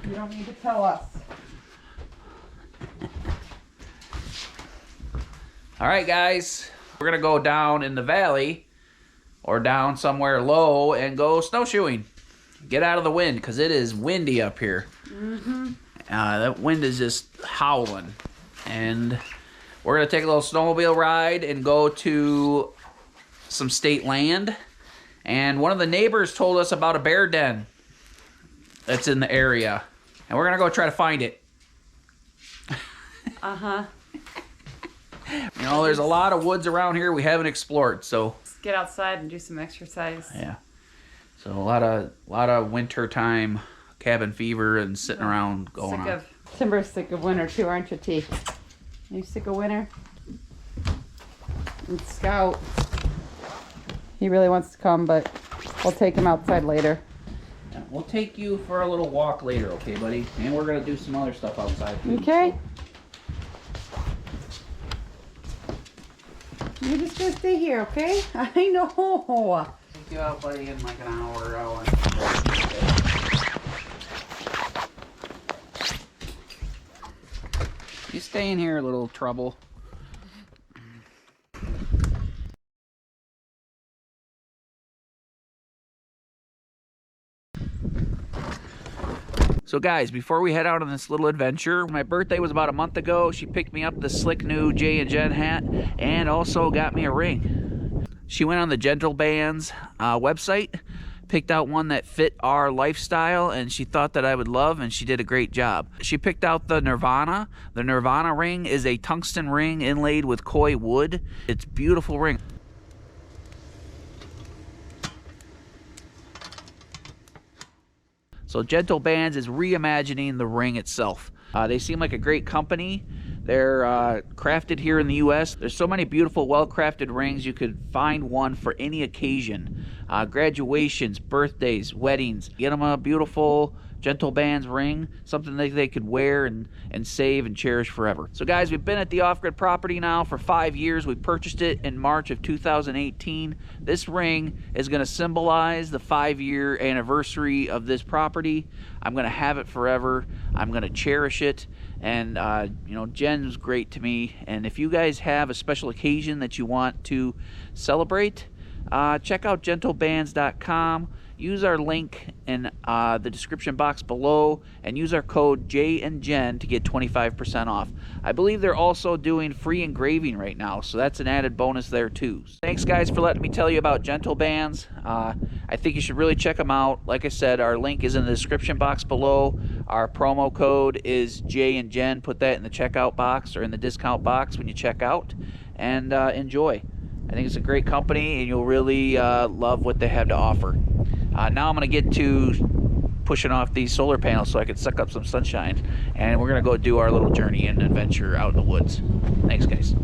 You don't need to tell us. All right, guys, we're gonna go down in the valley or down somewhere low and go snowshoeing. Get out of the wind because it is windy up here. That wind is just howling. And we're gonna take a little snowmobile ride and go to some state land. And one of the neighbors told us about a bear den that's in the area. And we're gonna go try to find it. You know, there's a lot of woods around here we haven't explored, so Let's get outside and do some exercise. yeah. So a lot of winter time cabin fever and sitting around going on. Timber's sick of winter too, aren't you, T? Are you sick of winter? And Scout, he really wants to come, but we'll take him outside later. Yeah, we'll take you for a little walk later, okay, buddy? And we're gonna do some other stuff outside too. Okay. You're just gonna stay here, okay? I know. Take you out, buddy, in like an hour. You stay in here, little trouble. So guys, before we head out on this little adventure, my birthday was about a month ago. She picked me up the slick new Jay and Jen hat and also got me a ring. She went on the Gentle Bands website, picked out one that fit our lifestyle and she thought that I would love, and she did a great job. She picked out the Nirvana. The Nirvana ring is a tungsten ring inlaid with koi wood. It's a beautiful ring. So Gentle Bands is reimagining the ring itself. They seem like a great company. They're crafted here in the U.S. There's so many beautiful, well-crafted rings. You could find one for any occasion. Graduations, birthdays, weddings. Get them a beautiful Gentle Bands ring, something that they could wear and save and cherish forever. So guys, we've been at the off-grid property now for 5 years. We purchased it in March of 2018. This ring is going to symbolize the 5-year anniversary of this property. I'm going to have it forever. I'm going to cherish it. And you know, Jen's great to me. And if you guys have a special occasion that you want to celebrate, check out gentlebands.com. Use our link in the description box below and use our code Jay and Jen to get 25% off. I believe they're also doing free engraving right now, so that's an added bonus there too. Thanks guys for letting me tell you about Gentle Bands. I think you should really check them out. Like I said, our link is in the description box below. Our promo code is Jay and Jen. Put that in the checkout box or in the discount box when you check out, and enjoy. I think it's a great company and you'll really love what they have to offer. Now I'm going to get to pushing off these solar panels so I can suck up some sunshine, and we're going to go do our little journey and adventure out in the woods. Thanks guys.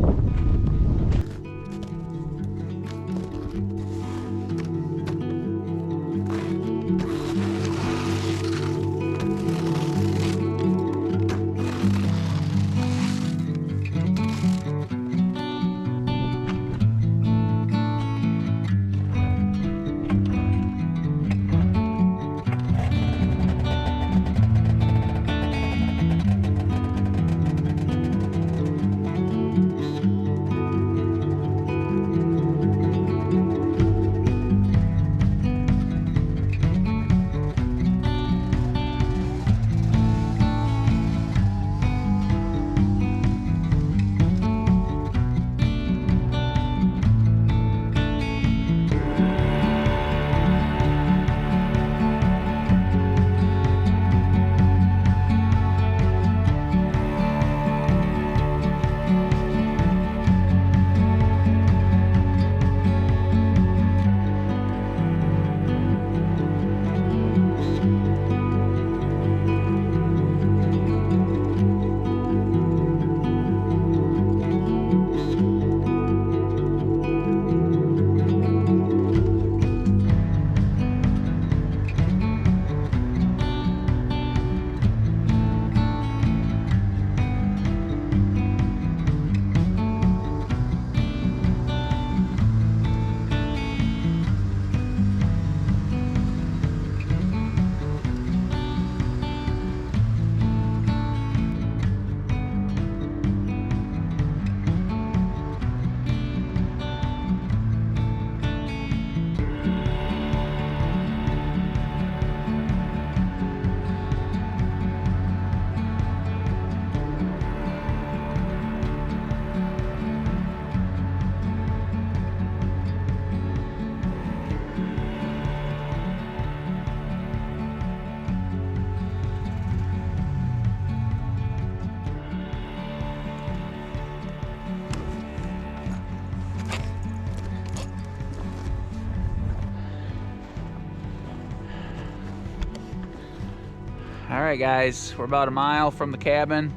All right, guys, we're about a mile from the cabin.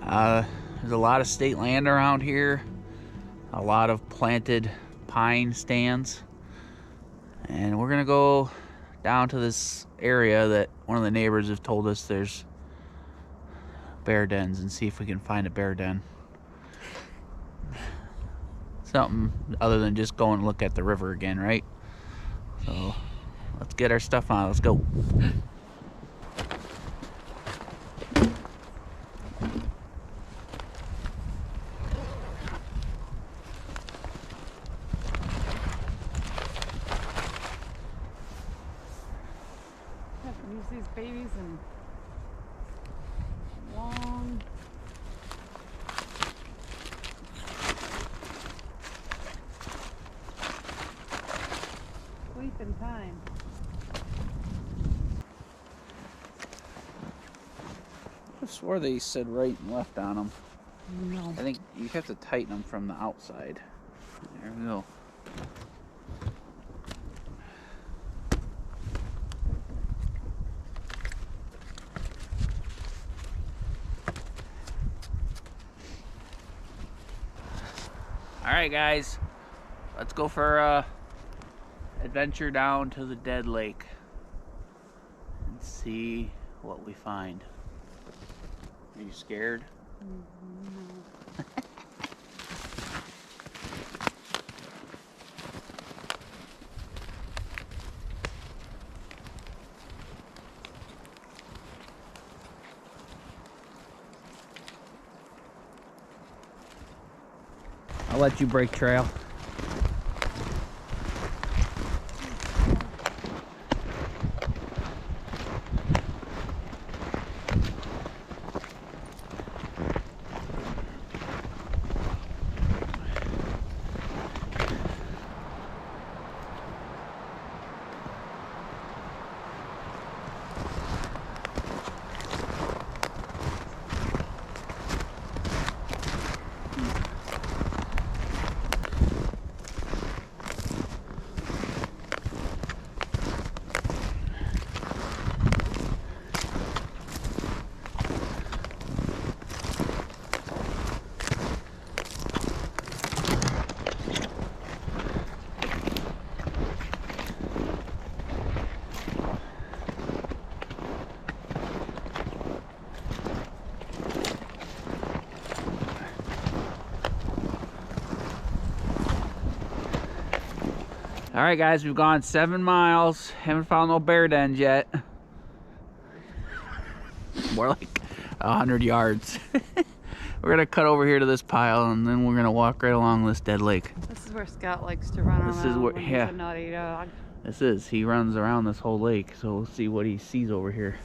There's a lot of state land around here, a lot of planted pine stands, and we're gonna go down to this area that one of the neighbors have told us there's bear dens, and see if we can find a bear den. Something other than just go and look at the river again, right? So let's get our stuff on. Let's go. Use these babies in long sleeping time. I swore they said right and left on them. No. I think you have to tighten them from the outside. There we go. All right, guys, let's go for a adventure down to the dead lake and see what we find. Are you scared? No. I'll let you break trail. All right, guys, we've gone 7 miles. Haven't found no bear dens yet. More like 100 yards. We're gonna cut over here to this pile, and then we're gonna walk right along this dead lake. This is where Scott likes to run around. This is where, when yeah. He's a naughty dog. This is. He runs around this whole lake, so we'll see what he sees over here.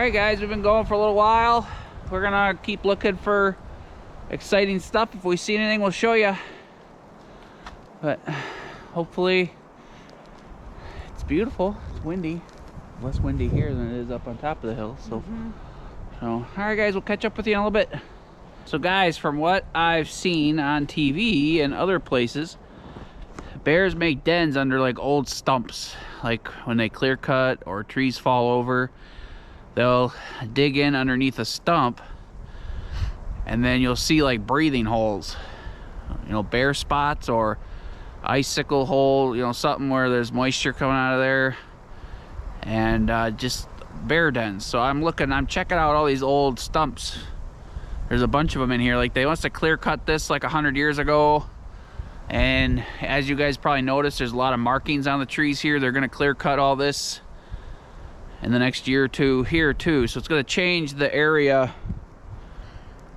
right, guys, we've been going for a little while. We're gonna keep looking for exciting stuff. If we see anything, we'll show you. But hopefully, it's beautiful. It's windy. Less windy here than it is up on top of the hill. So, all right, guys, we'll catch up with you in a little bit. So, guys, from what I've seen on TV and other places, bears make dens under like old stumps. Like when they clear cut or trees fall over, they'll dig in underneath a stump, and then you'll see like breathing holes, you know, bare spots or icicle hole, you know, something where there's moisture coming out of there, and just bear dens. So I'm checking out all these old stumps. There's a bunch of them in here. Like they must have clear cut this like 100 years ago. And as you guys probably noticed, there's a lot of markings on the trees here. They're gonna clear cut all this in the next year or two here too. So it's gonna change the area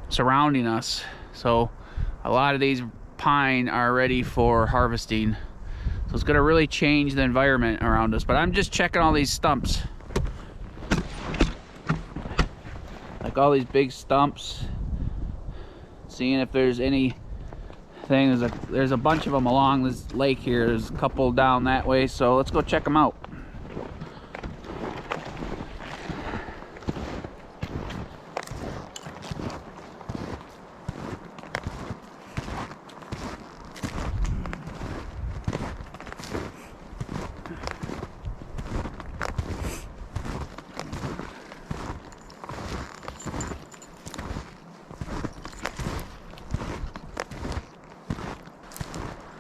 surrounding us. So a lot of these pine are ready for harvesting. So it's gonna really change the environment around us. But I'm just checking all these stumps. Like all these big stumps. Seeing if there's anything. There's a bunch of them along this lake here. There's a couple down that way. So let's go check them out.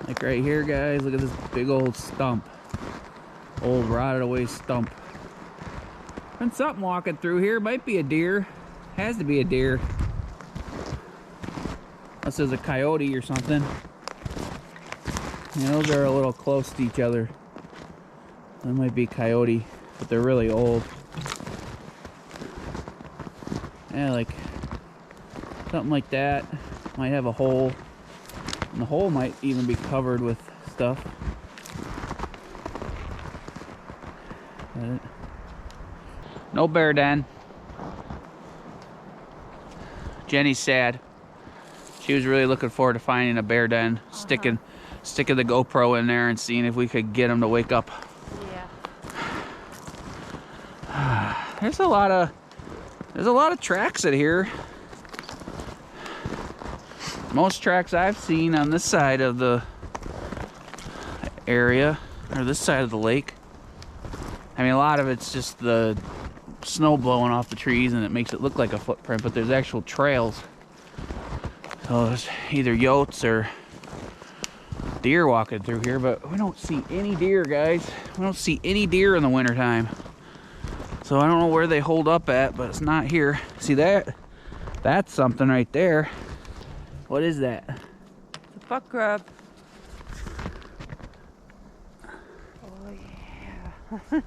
Like right here, guys, look at this big old stump. Old rotted away stump. And something walking through here. Might be a deer. Has to be a deer. Unless there's a coyote or something. Yeah, those are a little close to each other. That might be a coyote, but they're really old. Yeah, like something like that. Might have a hole. And the hole might even be covered with stuff. But no bear den. Jenny's sad. She was really looking forward to finding a bear den, sticking the GoPro in there and seeing if we could get him to wake up. Yeah. There's a lot of tracks in here. Most tracks I've seen on this side of the area, or this side of the lake. I mean, a lot of it's just the snow blowing off the trees and it makes it look like a footprint, but there's actual trails. So there's either yotes or deer walking through here, but we don't see any deer, guys. We don't see any deer in the wintertime. So I don't know where they hold up at, but it's not here. See that? That's something right there. What is that? It's a buck grub. Oh yeah.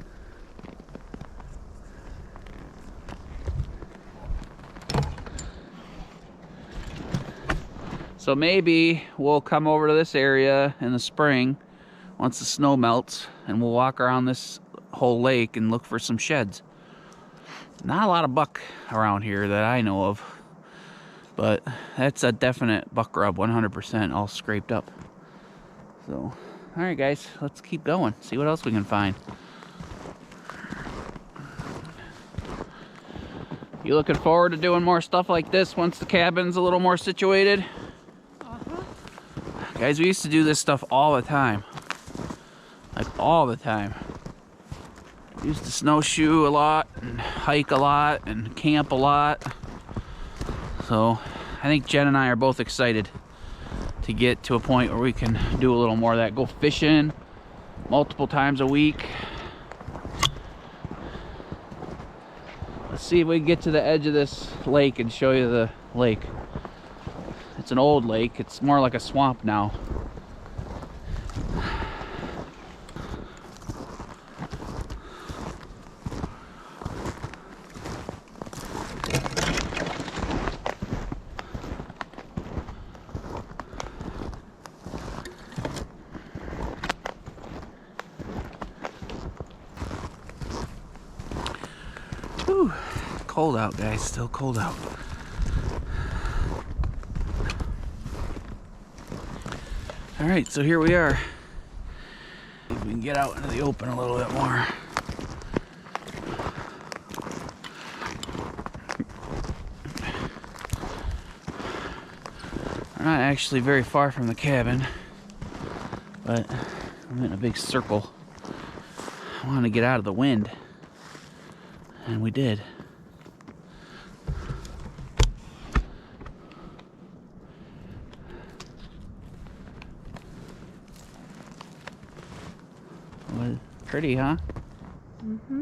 So maybe we'll come over to this area in the spring once the snow melts, and we'll walk around this whole lake and look for some sheds. Not a lot of buck around here that I know of. But that's a definite buck rub, 100%, all scraped up. So, all right, guys, let's keep going. See what else we can find. You looking forward to doing more stuff like this once the cabin's a little more situated? Guys, we used to do this stuff all the time. Like, all the time. We used to snowshoe a lot, and hike a lot, and camp a lot. So I think Jen and I are both excited to get to a point where we can do a little more of that. Go fishing multiple times a week. Let's see if we can get to the edge of this lake and show you the lake. It's an old lake. It's more like a swamp now. Whew. cold out, guys. Still cold out. All right, so here we are. If we can get out into the open a little bit more. We're not actually very far from the cabin, but I'm in a big circle. I wanted to get out of the wind, and we did. Well, pretty, huh? Mm-hmm.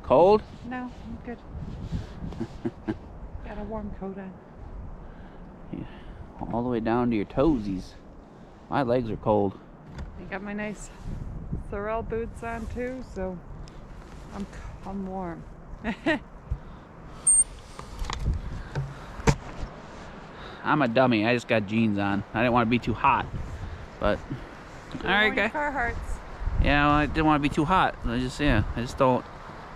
Cold? No, I'm good. Got a warm coat on. Yeah, all the way down to your toesies. My legs are cold. I got my nice Sorel boots on too, so I'm warm. I'm a dummy. I just got jeans on. I didn't want to be too hot, but all right, guys. Carhartts. Yeah, well, I didn't want to be too hot. I just don't.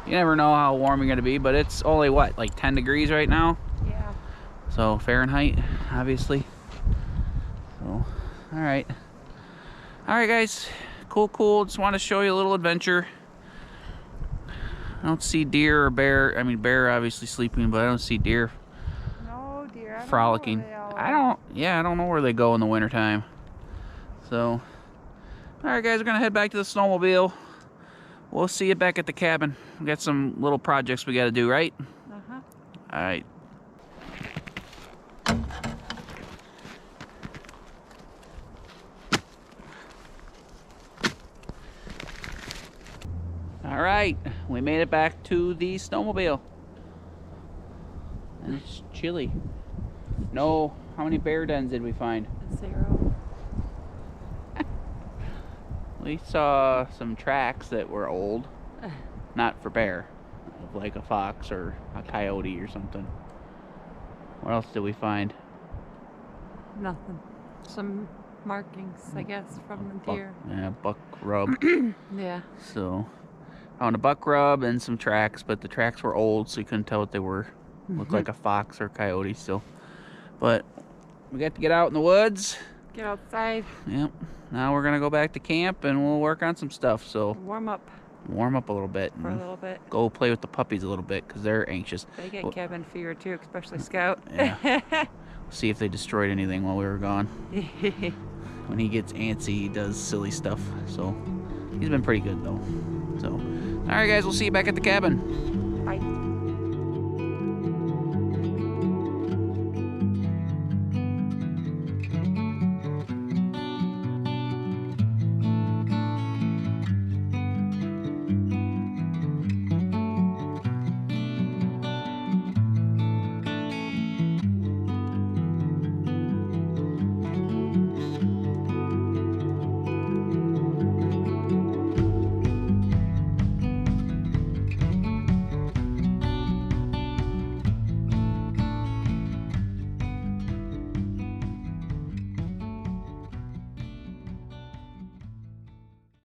You never know how warm you're gonna be, but it's only what, like 10 degrees right now. Yeah. So Fahrenheit, obviously. So, all right, guys. Cool. Just want to show you a little adventure. I don't see deer or bear. I mean, bear obviously sleeping, but I don't see deer No, dear. frolicking. I don't know where they go in the wintertime. So, all right, guys, we're gonna head back to the snowmobile. We'll see you back at the cabin. We got some little projects we got to do, right? Uh-huh. All right. All right, we made it back to the snowmobile. And it's chilly. No, how many bear dens did we find? 0. We saw some tracks that were old, not for bear, like a fox or a coyote or something. What else did we find? Nothing. Some markings, I guess, from the deer. Yeah, buck rub. Yeah. So, on a buck rub and some tracks, but the tracks were old, so you couldn't tell what they were. Looked like a fox or a coyote still. But we got to get out in the woods. Get outside. Yep. Now we're gonna go back to camp and we'll work on some stuff. So Warm up warm up a little bit. for a And little bit. go play with the puppies a little bit because they're anxious. They get Well, cabin fever too, especially Scout. Yeah. See if they destroyed anything while we were gone. When he gets antsy, he does silly stuff. So he's been pretty good though. So, all right, guys, we'll see you back at the cabin. Bye.